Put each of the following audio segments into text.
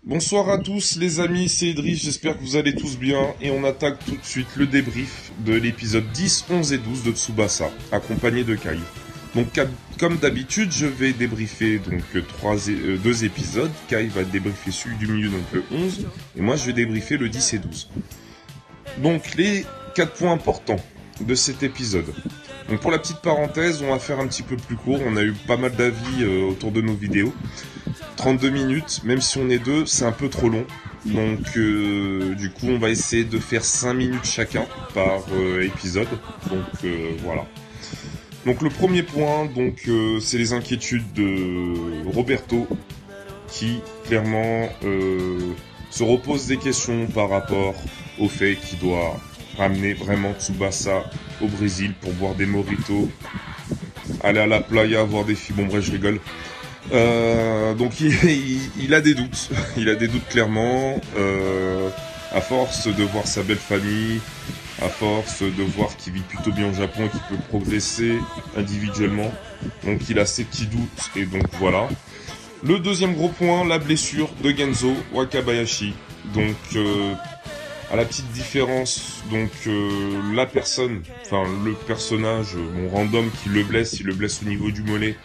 Bonsoir à tous les amis, c'est Idriss, j'espère que vous allez tous bien et on attaque tout de suite le débrief de l'épisode 10, 11 et 12 de Tsubasa, accompagné de Kai. Donc comme d'habitude, je vais débriefer donc deux épisodes, Kai va débriefer celui du milieu, donc le 11, et moi je vais débriefer le 10 et 12. Donc les 4 points importants de cet épisode. Donc pour la petite parenthèse, on va faire un petit peu plus court, on a eu pas mal d'avis autour de nos vidéos. 32 minutes, même si on est deux, c'est un peu trop long. Donc du coup, on va essayer de faire 5 minutes chacun par épisode. Donc voilà. Donc le premier point, donc c'est les inquiétudes de Roberto qui clairement se repose des questions par rapport au fait qu'il doit ramener vraiment Tsubasa au Brésil pour boire des mojitos, aller à la playa, voir des filles. Bon bref, je rigole. Donc il a des doutes, il a des doutes clairement, à force de voir sa belle famille, à force de voir qu'il vit plutôt bien au Japon et qu'il peut progresser individuellement, donc il a ses petits doutes et donc voilà. Le deuxième gros point, la blessure de Genzo Wakabayashi, donc à la petite différence, donc la personne, enfin le personnage, mon random qui le blesse, il le blesse au niveau du mollet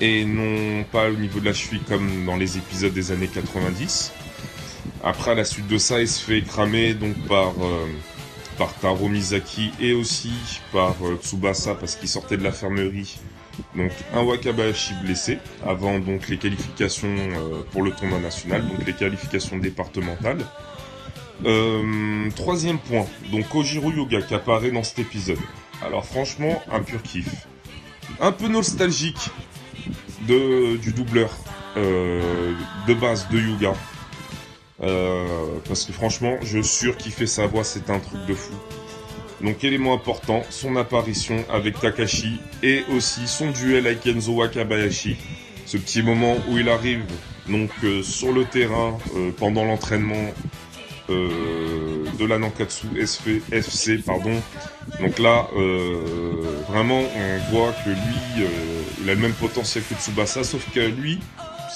et non pas au niveau de la cheville comme dans les épisodes des années 90. Après, à la suite de ça, il se fait cramer donc par Taro Mizaki et aussi par Tsubasa parce qu'il sortait de l'infirmerie. Donc un Wakabayashi blessé avant donc les qualifications pour le tournoi national, donc les qualifications départementales. Troisième point, donc Kojiro Yuga qui apparaît dans cet épisode. Alors franchement, un pur kiff. Un peu nostalgique du doubleur de base de Yuga. Parce que franchement, je surkiffais sa voix, c'est un truc de fou. Donc élément important, son apparition avec Takashi et aussi son duel avec Genzo Wakabayashi. Ce petit moment où il arrive donc sur le terrain pendant l'entraînement de la Nankatsu FC, pardon. Donc là, vraiment, on voit que lui, il a le même potentiel que Tsubasa, sauf que lui,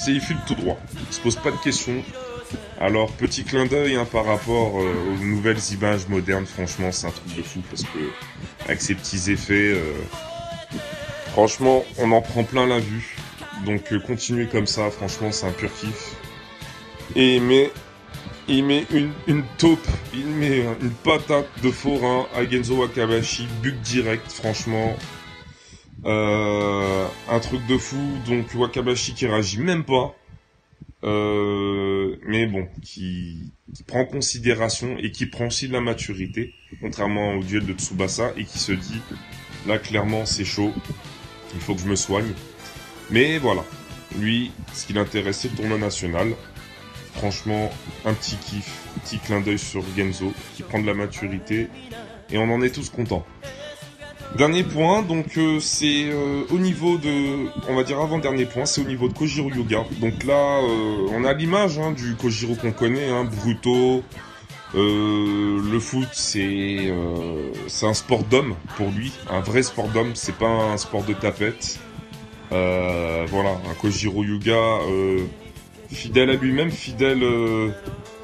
il file tout droit. Il se pose pas de questions. Alors, petit clin d'œil par rapport aux nouvelles images modernes, franchement, c'est un truc de fou, parce que avec ces petits effets, franchement, on en prend plein la vue. Donc, continuez comme ça, franchement, c'est un pur kiff. Et il met une taupe, il met une patate de forain à Genzo Wakabayashi, bug direct, franchement. Un truc de fou, donc Wakabayashi qui réagit même pas. Mais bon, qui prend en considération et qui prend aussi de la maturité, contrairement au duel de Tsubasa, et qui se dit, là clairement c'est chaud, il faut que je me soigne. Mais voilà, lui, ce qui l'intéresse c'est le tournoi national. Franchement, un petit kiff, petit clin d'œil sur Genzo, qui prend de la maturité, et on en est tous contents. Dernier point, donc c'est au niveau de, on va dire avant-dernier point, c'est au niveau de Kojiro Yuga. Donc là, on a l'image du Kojiro qu'on connaît, bruto. Le foot, c'est un sport d'homme pour lui, un vrai sport d'homme, c'est pas un sport de tapette. Voilà, un Kojiro Yuga fidèle à lui-même, fidèle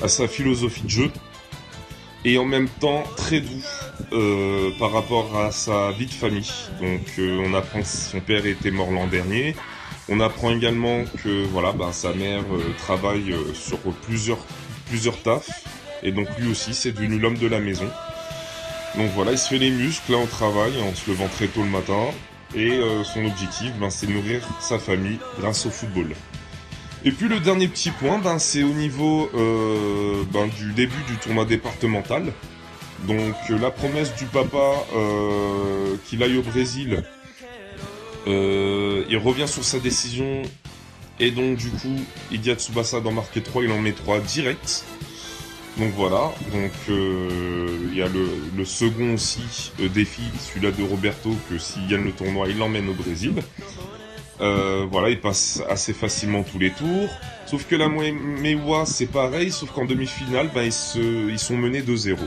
à sa philosophie de jeu. Et en même temps très doux par rapport à sa vie de famille. Donc on apprend que son père était mort l'an dernier. On apprend également que voilà, sa mère travaille sur plusieurs tafs. Et donc lui aussi c'est devenu l'homme de la maison. Donc voilà, il se fait les muscles là au travail en se levant très tôt le matin. Et son objectif c'est de nourrir sa famille grâce au football. Et puis le dernier petit point, c'est au niveau du début du tournoi départemental. Donc la promesse du papa qu'il aille au Brésil, il revient sur sa décision. Et donc du coup, il dit à Tsubasa d'en marquer 3, il en met 3 direct. Donc voilà, donc il y a le second aussi défi, celui-là de Roberto, que s'il gagne le tournoi, il l'emmène au Brésil. Voilà, il passe assez facilement tous les tours. Sauf que la Meiwa, c'est pareil, sauf qu'en demi-finale, ils sont menés 2-0.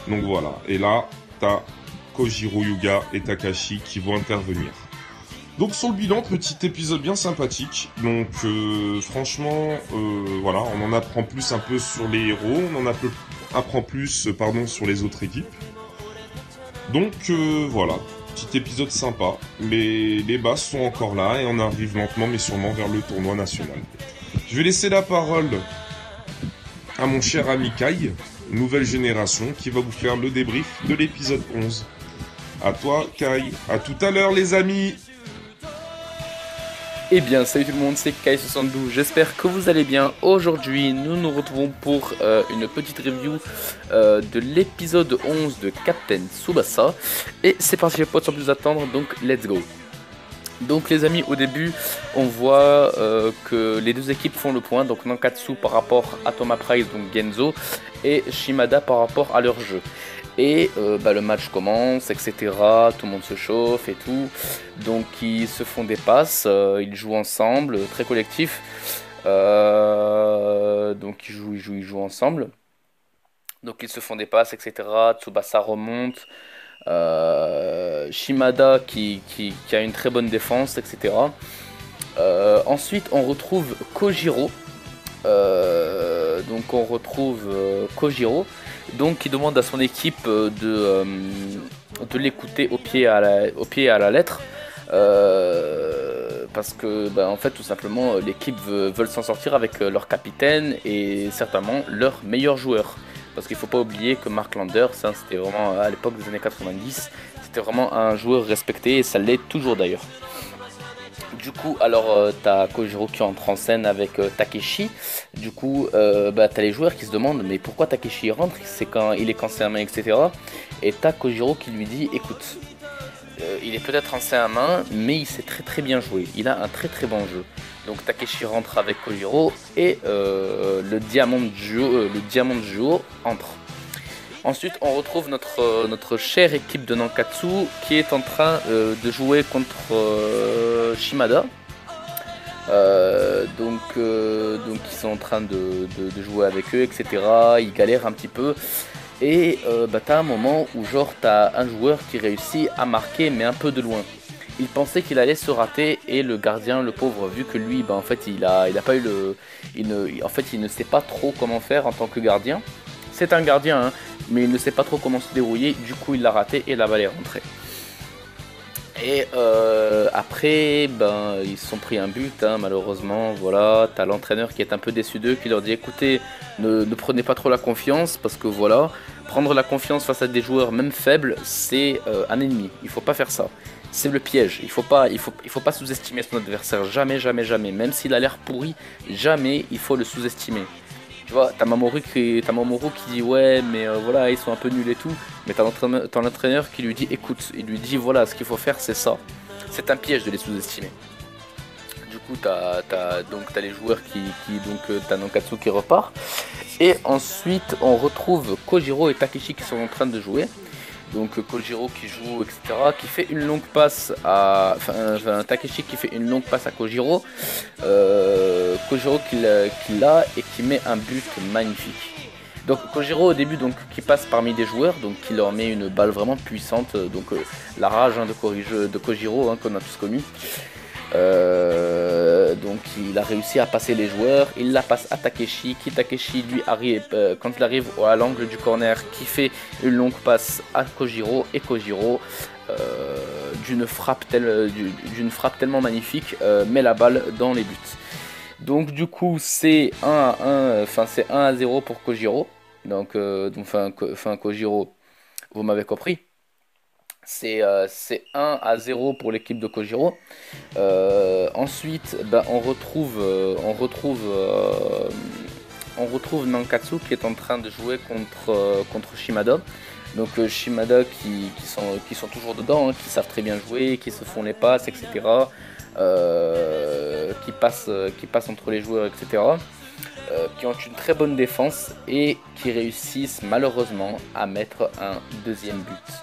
Donc voilà, et là, t'as Kojiro Yuga et Takashi qui vont intervenir. Donc sur le bilan, petit épisode bien sympathique. Donc franchement, voilà, on en apprend plus un peu sur les héros, on en apprend plus sur les autres équipes. Donc voilà, petit épisode sympa, mais les bases sont encore là et on arrive lentement mais sûrement vers le tournoi national. Je vais laisser la parole à mon cher ami Kai, nouvelle génération, qui va vous faire le débrief de l'épisode 11. À toi Kai, à tout à l'heure les amis. Eh bien, salut tout le monde, c'est Kai72, j'espère que vous allez bien. Aujourd'hui, nous nous retrouvons pour une petite review de l'épisode 11 de Captain Tsubasa. Et c'est parti les potes, sans plus attendre, donc let's go. Donc les amis, au début, on voit que les deux équipes font le point. Donc Nankatsu par rapport à Thomas Price, donc Genzo, et Shimada par rapport à leur jeu. Et le match commence, etc. Tout le monde se chauffe et tout. Donc ils se font des passes, ils jouent ensemble, très collectif. Donc ils jouent ensemble. Donc ils se font des passes, etc. Tsubasa remonte. Shimada qui a une très bonne défense, etc. Ensuite on retrouve Kojiro. Donc on retrouve Kojiro, donc qui demande à son équipe de l'écouter au pied à la lettre, parce que en fait tout simplement l'équipe veulent s'en sortir avec leur capitaine et certainement leur meilleur joueur, parce qu'il faut pas oublier que Mark Landers, c'était vraiment à l'époque des années 90, c'était vraiment un joueur respecté et ça l'est toujours d'ailleurs. Du coup, alors t'as Kojiro qui entre en scène avec Takeshi. Du coup, t'as les joueurs qui se demandent mais pourquoi Takeshi rentre, c'est quand il est cancé à main, etc. Et t'as Kojiro qui lui dit écoute, il est peut-être cancé à main, mais il sait très très bien jouer. Il a un très très bon jeu. Donc Takeshi rentre avec Kojiro et le diamant de duo entre. Ensuite, on retrouve notre chère équipe de Nankatsu qui est en train de jouer contre Shimada. Donc ils sont en train de jouer avec eux, etc. Ils galèrent un petit peu. Et t'as un moment où genre t'as un joueur qui réussit à marquer mais un peu de loin. Il pensait qu'il allait se rater et le gardien, le pauvre, vu que lui, en fait, il a pas eu il ne sait pas trop comment faire en tant que gardien. C'est un gardien, hein, mais il ne sait pas trop comment se débrouiller, du coup il l'a raté et la balle est rentrée. Et après, ils se sont pris un but, hein, malheureusement, voilà. T'as l'entraîneur qui est un peu déçu d'eux, qui leur dit écoutez, ne prenez pas trop la confiance, parce que voilà, prendre la confiance face à des joueurs même faibles, c'est un ennemi, il faut pas faire ça. C'est le piège, il faut pas sous-estimer son adversaire, jamais, jamais, jamais, même s'il a l'air pourri, jamais il faut le sous-estimer. Tu vois, t'as Mamoru qui dit ouais mais voilà ils sont un peu nuls et tout, mais t'as l'entraîneur qui lui dit écoute, il lui dit voilà ce qu'il faut faire c'est ça, c'est un piège de les sous-estimer. Du coup t'as les joueurs t'as Nankatsu qui repart, et ensuite on retrouve Kojiro et Takeshi qui sont en train de jouer. Donc Kojiro qui joue, etc., qui fait une longue passe à... Enfin, Takeshi qui fait une longue passe à Kojiro. Kojiro qui l'a et qui met un but magnifique. Donc Kojiro au début qui passe parmi des joueurs, donc qui leur met une balle vraiment puissante. Donc la rage de Kojiro qu'on a tous connu. Donc il a réussi à passer les joueurs, il la passe à Takeshi, lui arrive quand il arrive à l'angle du corner, qui fait une longue passe à Kojiro, et Kojiro d'une frappe tellement magnifique met la balle dans les buts. Donc du coup c'est 1-0 pour Kojiro. Donc Kojiro, vous m'avez compris. C'est 1-0 pour l'équipe de Kojiro. Ensuite, on retrouve Nankatsu qui est en train de jouer contre Shimada. Donc Shimada qui sont toujours dedans, hein, qui savent très bien jouer, qui se font les passes, etc. Qui passent entre les joueurs, etc. Qui ont une très bonne défense et qui réussissent malheureusement à mettre un deuxième but.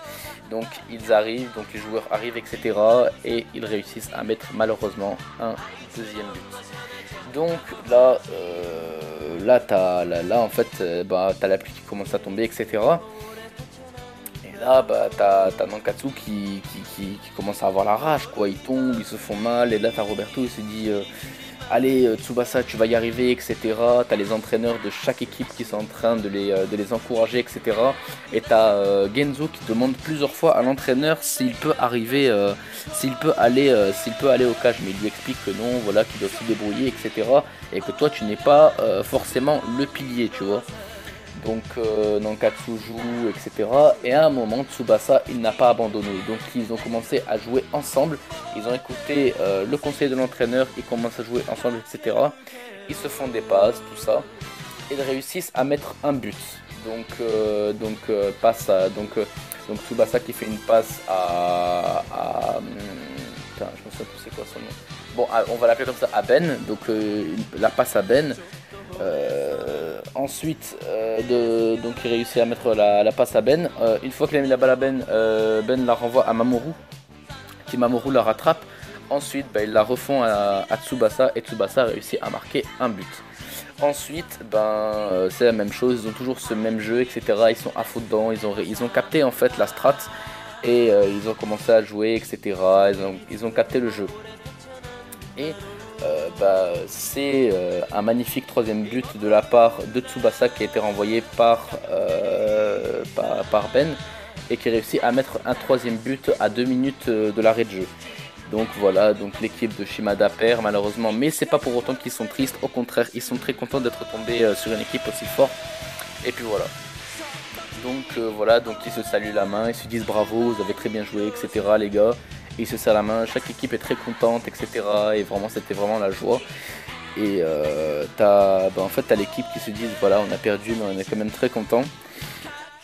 Donc ils arrivent, donc les joueurs arrivent, etc. Et ils réussissent à mettre malheureusement un deuxième but. Donc là, en fait, t'as la pluie qui commence à tomber, etc. Et Et là, bah, t'as Nankatsu qui commence à avoir la rage, quoi. Ils tombent, ils se font mal, et là t'as Roberto, il se dit allez Tsubasa, tu vas y arriver, etc. T'as les entraîneurs de chaque équipe qui sont en train de les encourager, etc. Et t'as Genzo qui demande plusieurs fois à l'entraîneur s'il peut arriver, s'il peut aller au cage, mais il lui explique que non, voilà, qu'il doit se débrouiller, etc. Et que toi tu n'es pas forcément le pilier, tu vois. Donc Nankatsu joue, etc. Et à un moment, Tsubasa, il n'a pas abandonné. Donc ils ont commencé à jouer ensemble. Ils ont écouté le conseil de l'entraîneur. Ils commencent à jouer ensemble, etc. Ils se font des passes, tout ça. Ils réussissent à mettre un but. Donc Tsubasa qui fait une passe putain, je me souviens plus c'est quoi son nom. Bon, on va l'appeler comme ça, à Ben. Donc la passe à Ben. Ensuite, donc il réussit à mettre la passe à Ben. Une fois qu'il a mis la balle à Ben, Ben la renvoie à Mamoru, qui Mamoru la rattrape. Ensuite, ils la refont à Tsubasa et Tsubasa réussit à marquer un but. Ensuite, c'est la même chose, ils ont toujours ce même jeu, etc. Ils sont à fond dedans, ils ont capté en fait la strat et ils ont commencé à jouer, etc. Ils ont capté le jeu. Et c'est un magnifique troisième but de la part de Tsubasa qui a été renvoyé par Ben et qui réussit à mettre un troisième but à 2 minutes de l'arrêt de jeu. Donc voilà, donc l'équipe de Shimada perd malheureusement, mais c'est pas pour autant qu'ils sont tristes, au contraire, ils sont très contents d'être tombés sur une équipe aussi forte. Et puis voilà. Donc ils se saluent la main, ils se disent bravo, vous avez très bien joué, etc. les gars. Ils se serrent la main, chaque équipe est très contente, etc. Et vraiment, c'était vraiment la joie. Et t'as l'équipe qui se dit voilà, on a perdu, mais on est quand même très content.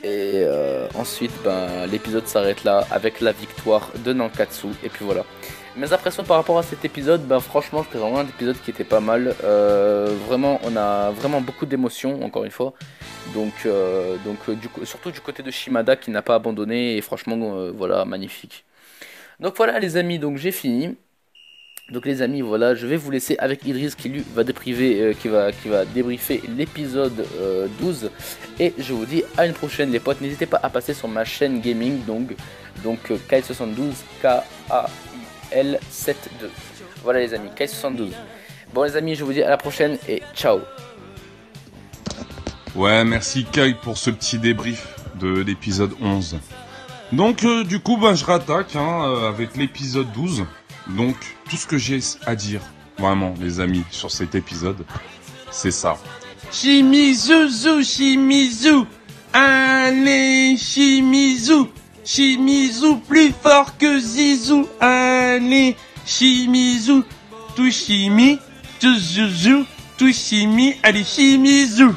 Et ensuite, l'épisode s'arrête là avec la victoire de Nankatsu. Et puis voilà. Mes impressions par rapport à cet épisode, franchement, c'était vraiment un épisode qui était pas mal. Vraiment, on a vraiment beaucoup d'émotions, encore une fois. Donc surtout du côté de Shimada qui n'a pas abandonné. Et franchement, voilà, magnifique. Donc voilà les amis, donc j'ai fini. Donc les amis, voilà, je vais vous laisser avec Idriss qui lui va qui va débriefer l'épisode 12. Et je vous dis à une prochaine les potes. N'hésitez pas à passer sur ma chaîne gaming, donc Kyle72, KAIL72. Voilà les amis, Kyle72. Bon les amis, je vous dis à la prochaine et ciao. Ouais, merci Kyle pour ce petit débrief de l'épisode 11. Donc du coup je rattaque avec l'épisode 12. Donc tout ce que j'ai à dire, vraiment les amis, sur cet épisode, c'est ça. Shimizu, Shimizu, allez Shimizu, Shimizu plus fort que Zizou, allez Shimizu, Tushimi, Tuzuzu, Tushimi, allez Shimizu.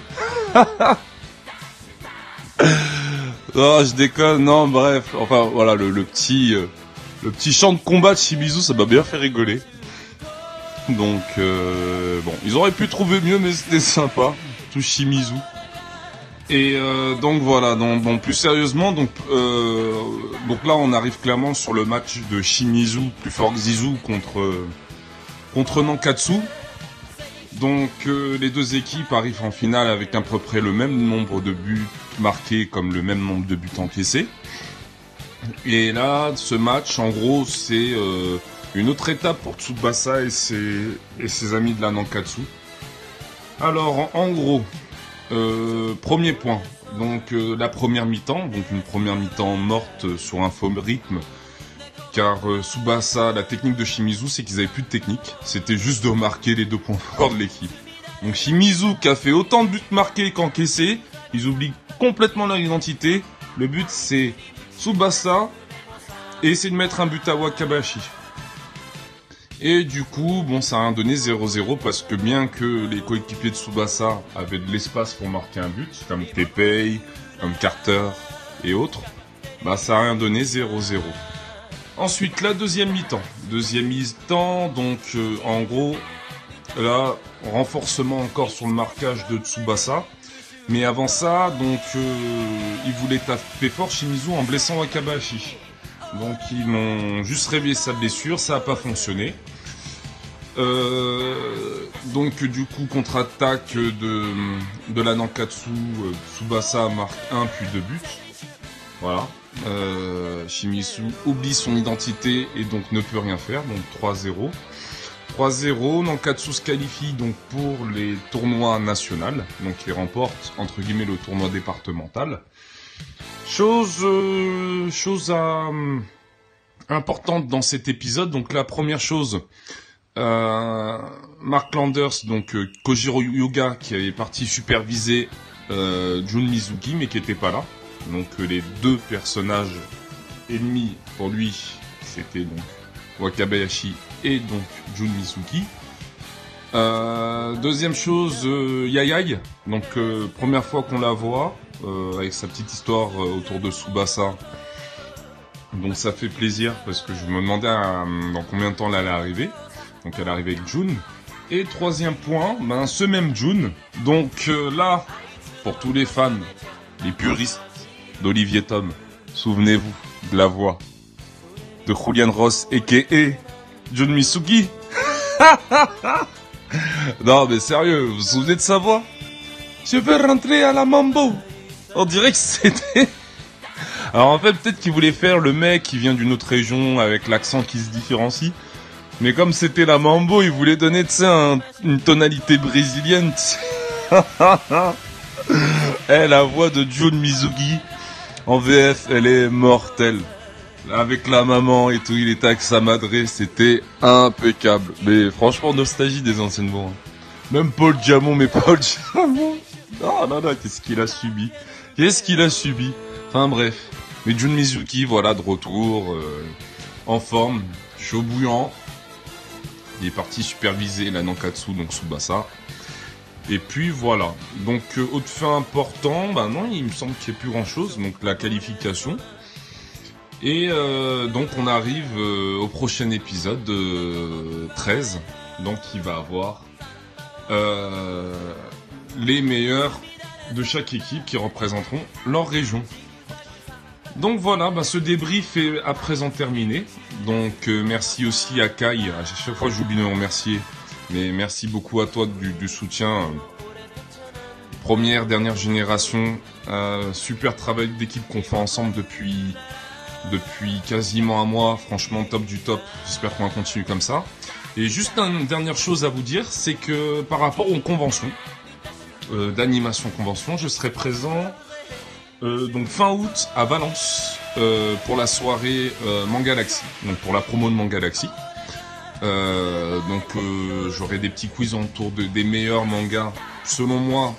Non, je déconne, non, bref, enfin voilà, le petit chant de combat de Shimizu, ça m'a bien fait rigoler. Donc, ils auraient pu trouver mieux, mais c'était sympa, tout Shimizu. Et donc voilà, donc plus sérieusement, donc là on arrive clairement sur le match de Shimizu, plus fort que Zizou, contre Nankatsu. Donc les deux équipes arrivent en finale avec à peu près le même nombre de buts marqués comme le même nombre de buts encaissés. Et là, ce match, en gros, c'est une autre étape pour Tsubasa et ses amis de la Nankatsu. Alors, en gros, premier point, donc la première mi-temps, donc une première mi-temps morte sur un faux rythme. Car Tsubasa, la technique de Shimizu, c'est qu'ils avaient plus de technique. C'était juste de remarquer les 2 points forts de l'équipe. Donc Shimizu, qui a fait autant de buts marqués qu'encaissés, ils oublient complètement leur identité. Le but, c'est Tsubasa et essayer de mettre un but à Wakabayashi. Et du coup, ça a donné 0-0 parce que bien que les coéquipiers de Tsubasa avaient de l'espace pour marquer un but, comme Tepei, comme Carter et autres, ça a rien donné, 0-0. Ensuite, la deuxième mi-temps. Deuxième mi-temps, donc en gros, là, renforcement encore sur le marquage de Tsubasa. Mais avant ça, donc ils voulaient taper fort Shimizu en blessant Wakabayashi. Donc ils m'ont juste réveillé sa blessure, ça n'a pas fonctionné. Donc du coup, contre-attaque de la Nankatsu, Tsubasa marque 1 puis 2 buts. Voilà. Shimizu oublie son identité et donc ne peut rien faire, donc 3-0. 3-0, Nankatsu se qualifie donc pour les tournois nationaux, donc il remporte entre guillemets le tournoi départemental. Chose importante dans cet épisode, donc la première chose, Mark Landers, donc Kojiro Yuga qui avait parti superviser Jun Mizuki mais qui était pas là. Donc les deux personnages ennemis pour lui, c'était donc Wakabayashi et donc Jun Mizuki. Deuxième chose, Yayai, donc première fois qu'on la voit, avec sa petite histoire autour de Tsubasa. Donc ça fait plaisir parce que je me demandais dans combien de temps elle allait arriver. Donc elle est arrivée avec Jun. Et troisième point, ce même Jun. Donc là, pour tous les fans, les puristes d'Olivier Tom, souvenez-vous de la voix de Julian Ross a.k.a. Jun Misugi. Non mais sérieux, vous vous souvenez de sa voix? Je veux rentrer à la Mambo. On dirait que c'était... Alors en fait peut-être qu'il voulait faire le mec qui vient d'une autre région avec l'accent qui se différencie. Mais comme c'était la Mambo, il voulait donner, tu sais, une tonalité brésilienne. La voix de Jun Mizugi en VF, elle est mortelle. Avec la maman et tout, il était avec sa madré, c'était impeccable. Mais franchement, nostalgie des anciennes voix. Même Paul Diamond, mais Paul Diamond. Non, qu'est-ce qu'il a subi? Enfin bref. Mais Jun Mizuki, voilà, de retour, en forme, chaud bouillant. Il est parti superviser la Nankatsu, donc Tsubasa. Et puis voilà. Donc, autre fait important, non, il me semble qu'il n'y a plus grand chose. Donc, la qualification. Et donc, on arrive au prochain épisode 13. Donc, il va avoir les meilleurs de chaque équipe qui représenteront leur région. Donc voilà, ce débrief est à présent terminé. Donc merci aussi à Kai. À chaque fois j'oublie de le remercier. Mais merci beaucoup à toi du soutien. Première, dernière génération. Super travail d'équipe qu'on fait ensemble depuis quasiment un mois. Franchement top du top. J'espère qu'on va continuer comme ça. Et juste une dernière chose à vous dire, c'est que par rapport aux conventions, d'animation convention, je serai présent donc fin août à Valence pour la soirée Mangalaxy, donc pour la promo de Mangalaxy. Donc j'aurai des petits quiz autour des meilleurs mangas selon moi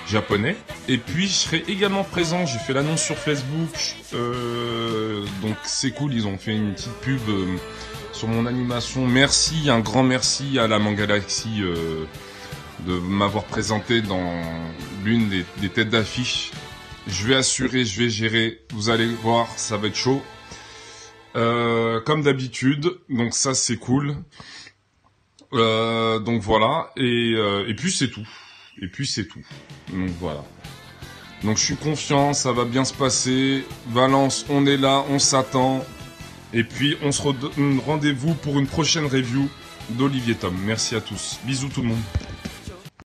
japonais. Et puis je serai également présent, j'ai fait l'annonce sur Facebook, donc c'est cool, ils ont fait une petite pub sur mon animation. Merci, un grand merci à la Mangalaxy de m'avoir présenté dans l'une des têtes d'affiche. Je vais assurer, je vais gérer, vous allez voir, ça va être chaud. Comme d'habitude, donc ça c'est cool. Donc voilà, et puis c'est tout. Donc voilà. Donc je suis confiant, ça va bien se passer. Valence, on est là, on s'attend. Et puis on se redonne rendez-vous pour une prochaine review d'Olivier Tom. Merci à tous. Bisous tout le monde.